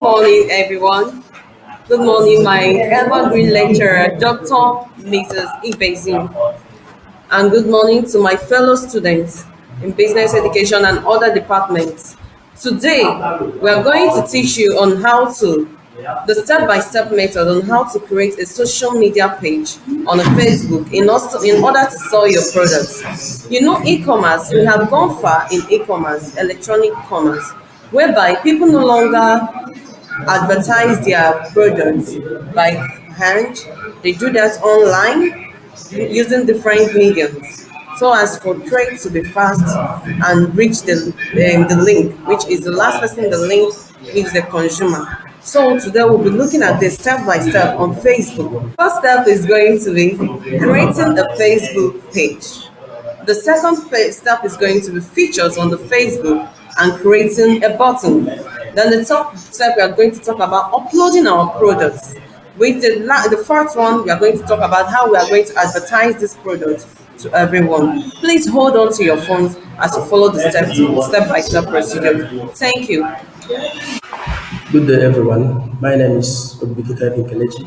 Morning, everyone. Good morning, my evergreen lecturer, Dr. Mrs. Ibezim. And good morning to my fellow students in business education and other departments. Today, we are going to teach you on the step-by-step method on how to create a social media page on a Facebook in order to sell your products. You know, e-commerce, we have gone far in e-commerce, electronic commerce, whereby people no longer advertise their products by hand. They do that online using different mediums so as for trade to be fast and reach the link, which is the last person the link is the consumer. So today we'll be looking at this step by step on Facebook. First step is going to be creating a Facebook page. The second step is going to be features on the Facebook and creating a button. Then the top step, we are going to talk about uploading our products. With the fourth one, we are going to talk about how we are going to advertise this product to everyone. Please hold on to your phones as you follow the step-by-step procedure. Thank you. Good day, everyone. My name is Obikika Kelechi.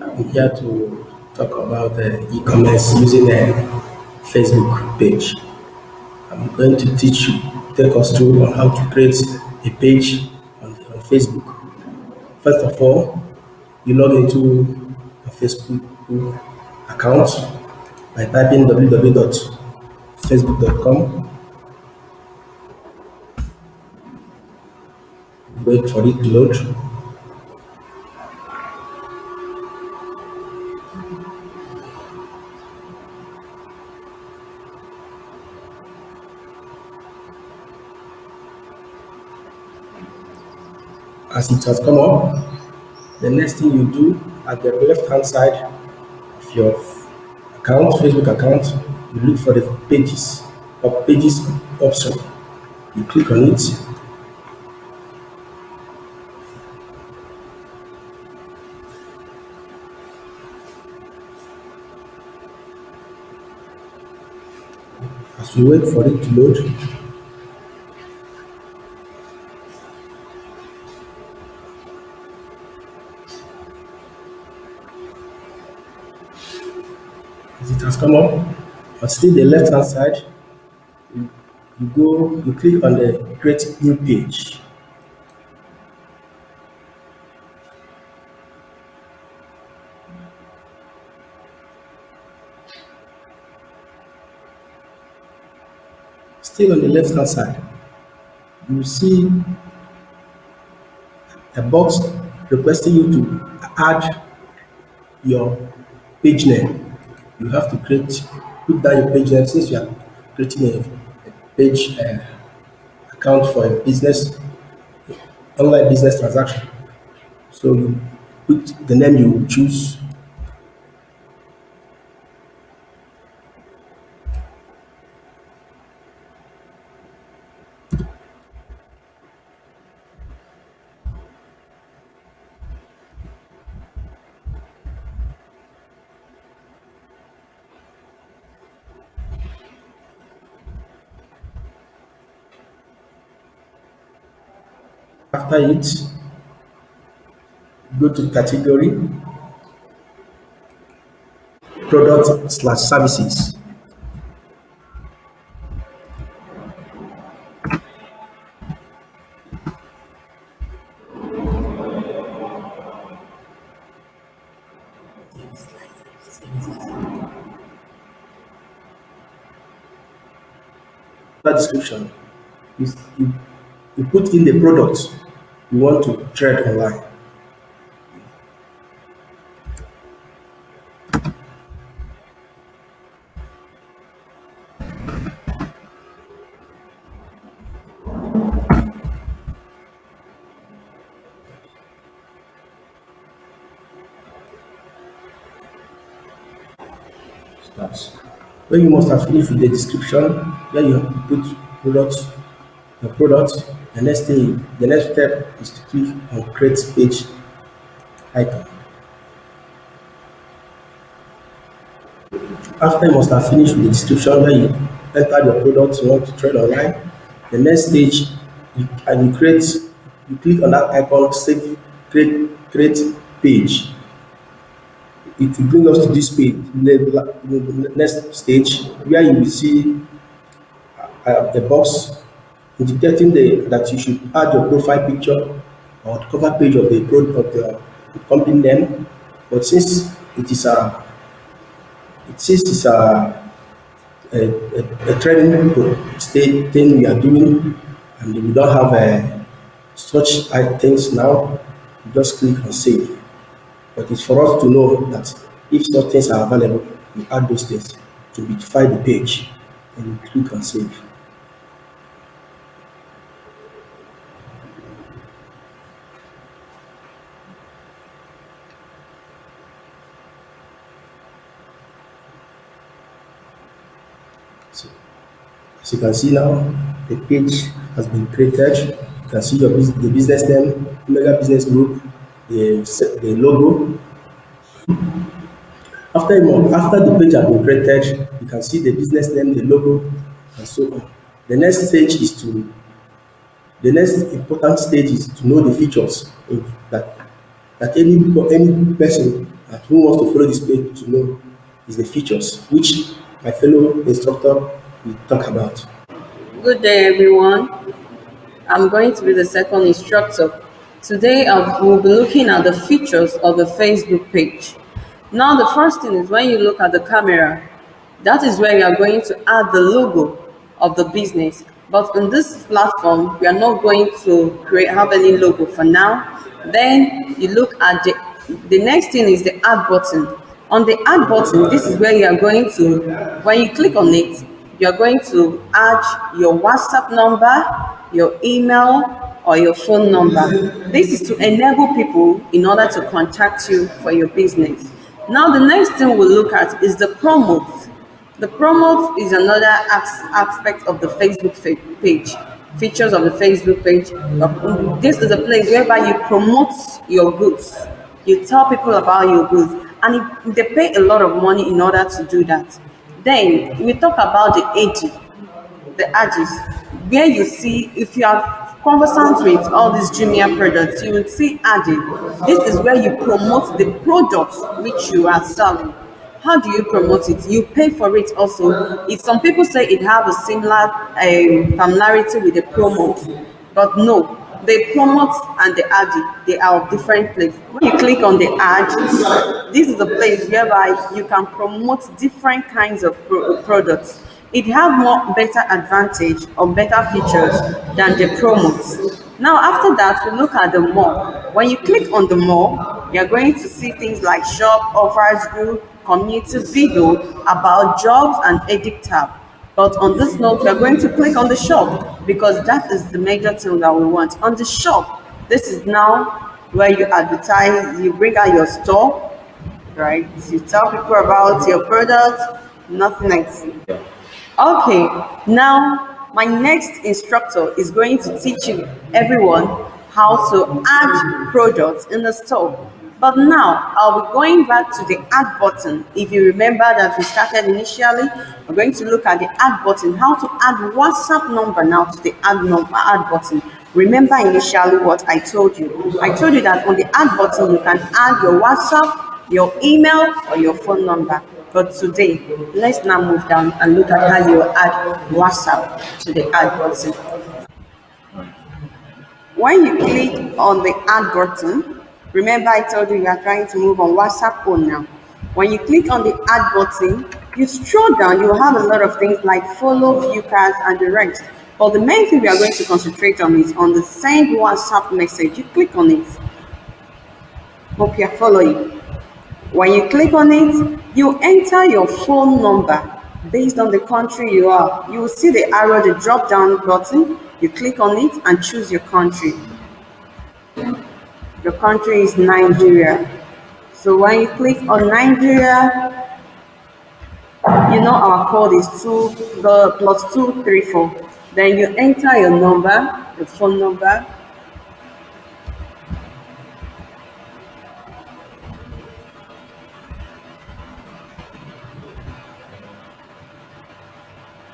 I'm here to talk about e-commerce using a Facebook page. I'm going to take us through on how to create a page on Facebook. First of all, you log into a Facebook account by typing www.facebook.com. Wait for it to load. As it has come up, the next thing you do at the left hand side of your Facebook account, you look for the pages option. You click on it. As we wait for it to load, as it has come up, but still the left hand side, you click on the create new page. Still on the left hand side, you see a box requesting you to add your page name. You have to put down your page name since you are creating a page account for a business, online business transaction. So you put the name you choose. After it, go to category, product/services. Description, you, you, you put in the product you want to trade online. Starts. When you must have finished with the description, where you put your product, the next step is to click on create page icon. After you must have finished with the description where you enter your product you want to trade online, the next stage you create You click on that icon, save, create page. It will bring us to this page, the next stage, where you will see a box indicating that you should add your profile picture or the cover page of the company name. But since it's a training state thing we are doing, and we don't have such things now, you just click on save. But it's for us to know that if such things are available, we add those things to beautify the page, and we click on save. So, as you can see now, the page has been created. You can see the business name, Omega Business Group, the logo. After the page has been created, you can see the business name, the logo, and so on. The next stage is to the next important stage is to know the features that any person that who wants to follow this page to know is the features which my fellow instructor will talk about. Good day, everyone. I'm going to be the second instructor. Today, we'll be looking at the features of the Facebook page. Now, the first thing is when you look at the camera, that is where you are going to add the logo of the business. But on this platform, we are not going to have any logo for now. Then you look at the next thing is the add button. On the add button, this is where you are going to, when you click on it, you are going to add your WhatsApp number, your email, or your phone number. This is to enable people in order to contact you for your business. Now, the next thing we'll look at is the promote. The promote is another aspect of the Facebook page, features of the Facebook page. This is a place whereby you promote your goods. You tell people about your goods, and they pay a lot of money in order to do that. Then we talk about the edges, where you see if you are conversant with all these Jumia products, you will see added. This is where you promote the products which you are selling. How do you promote it? You pay for it also. If some people say it have a similar familiarity with the promote, but no, the promote and the ad, they are of different places. When you click on the ad, this is a place whereby you can promote different kinds of products. It have more better advantage or better features than the promotes. Now after that, we look at the more. When you click on the more, you're going to see things like shop, offers group, community video about jobs and edit tab. But on this note, we are going to click on the shop because that is the major thing that we want. On the shop, this is now where you advertise, you bring out your store, right? You tell people about your product, nothing else. Okay, now my next instructor is going to teach you everyone how to add products in the store. But now I'll be going back to the add button. If you remember that we started initially, we're going to look at the add button, how to add WhatsApp number now to the add button. Remember initially what I told you. I told you that on the add button you can add your WhatsApp, your email, or your phone number. But today, let's now move down and look at how you add WhatsApp to the add button. When you click on the add button, remember I told you are trying to move on WhatsApp on now. When you click on the add button, you scroll down, you will have a lot of things like follow, view cards, and the rest. But the main thing we are going to concentrate on is on the send WhatsApp message. You click on it. Hope you're following. When you click on it, you enter your phone number based on the country you are. You will see the arrow, the drop down button. You click on it and choose your country. Your country is Nigeria. So when you click on Nigeria, you know our code is the +234. Then you enter your number, the phone number.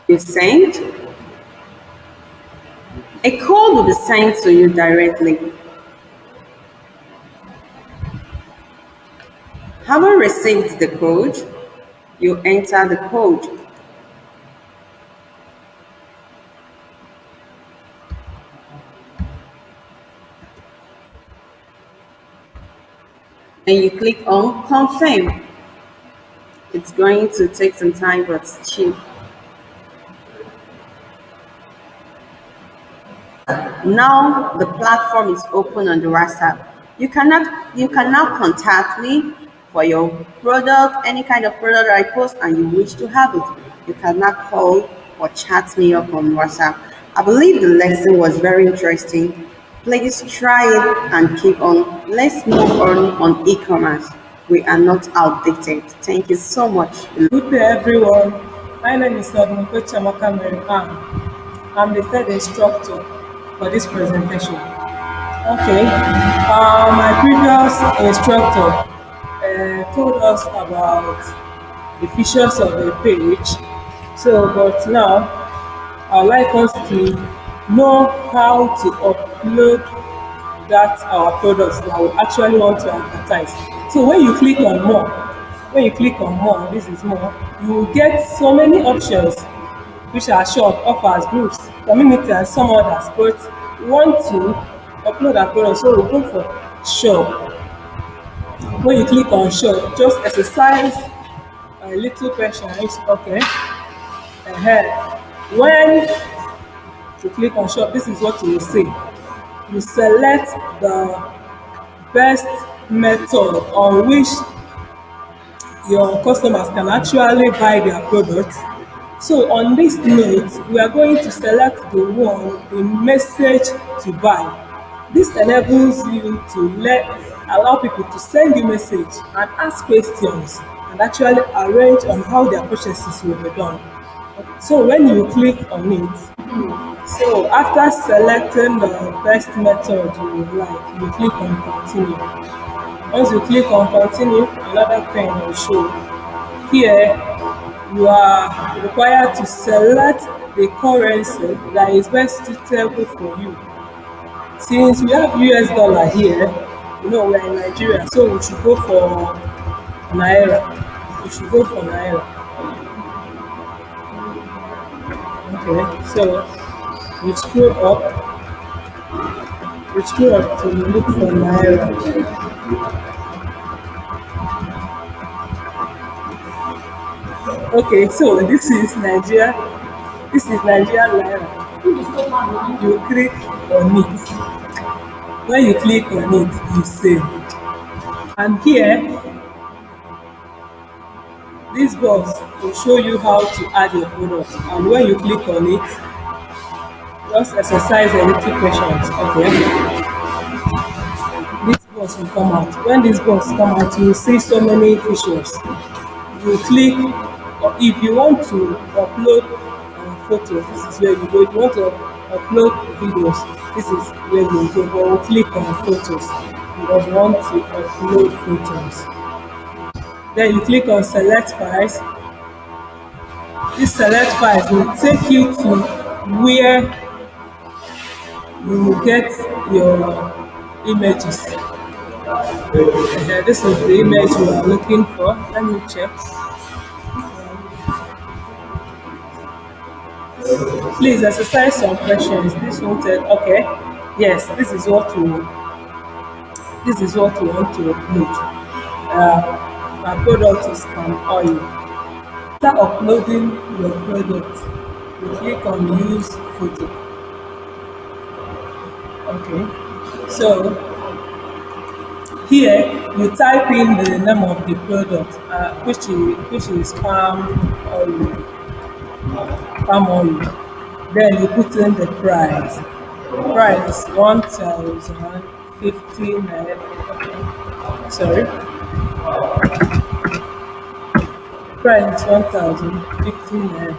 You send. A code will be sent to you directly. Having received the code, you enter the code and you click on confirm. It's going to take some time, but it's cheap. Now the platform is open on the WhatsApp. You can now contact me for your product, any kind of product I post and you wish to have it. You can now call or chat me up on WhatsApp. I believe the lesson was very interesting. Please try it and keep on. Let's move on e-commerce. We are not outdated. Thank you so much. Good day, everyone. My name is Admoko Chamaka Mary Ann. I'm the third instructor for this presentation. Okay, my previous instructor told us about the features of a page. So, but now I'd like us to know how to upload that our products that we actually want to advertise. So when you click on more, this is more, you will get so many options which are shop, offers, groups, community and some others. But we want to upload our product, so we go for shop. When you click on shop, just exercise a little patience. Okay. When you click on shop, this is what you will see. You select the best method on which your customers can actually buy their products. So on this note, we are going to select the message to buy. This enables you to allow people to send you message and ask questions and actually arrange on how their purchases will be done. So when you click on it, so after selecting the best method you like, you click on continue. Once you click on continue, another thing will show. Here, you are required to select the currency that is best suitable for you. Since we have US dollar here, we're in Nigeria, so we should go for Naira. We should go for Naira. Okay, so you scroll up to look for Naira. Okay, so this is Nigeria Naira. You click on it. When you click on it, you save. And here, this box will show you how to add your product. And when you click on it, just exercise a little patience. Okay. This box will come out. When this box come out, you will see so many features. You click, or if you want to upload photos, this is where you go. If you want to upload videos, this is where you go. But we'll click on photos because we want to upload photos. Then you click on select files. This select files will take you to where you will get your images. This is the image you are looking for. Let me check. Please exercise some questions. This won't take. Okay. Yes, this is what we want to upload. My product is palm oil. After uploading your product, you click on use photo. Okay. So here you type in the name of the product, which is palm oil. Palm oil. Then you put in the price. Price 1,015 naira. Sorry. Price 1,015 naira.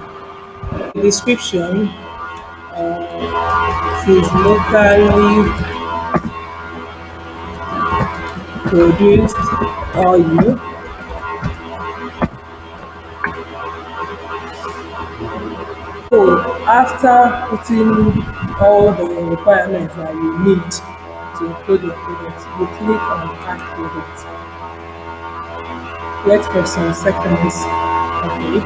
Description is locally produced oil. So After putting all the requirements that you need to include your product, you click on add product. Wait for some seconds. Okay.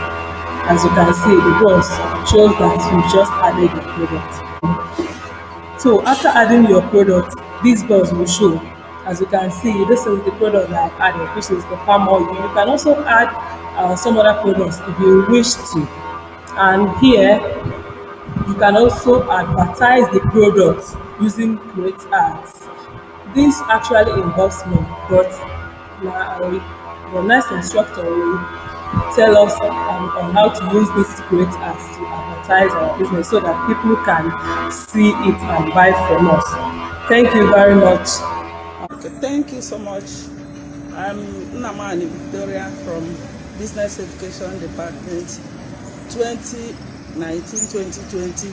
As you can see, the box shows that you just added your product. So after adding your product, this box will show. As you can see, this is the product that I've added, which is the palm oil. You can also add some other products if you wish to. And here, you can also advertise the product using great ads. This actually involves me, but the next instructor will tell us on how to use this great ads to advertise our business so that people can see it and buy from us. Thank you very much. Okay, thank you so much. I'm Nnamani Victoria from Business Education Department 2019-2020.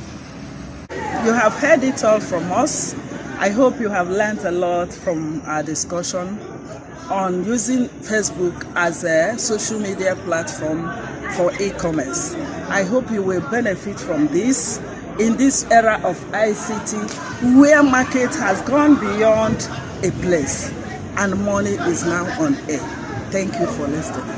You have heard it all from us. I hope you have learned a lot from our discussion on using Facebook as a social media platform for e-commerce. I hope you will benefit from this in this era of ICT where market has gone beyond a place and money is now on air. Thank you for listening.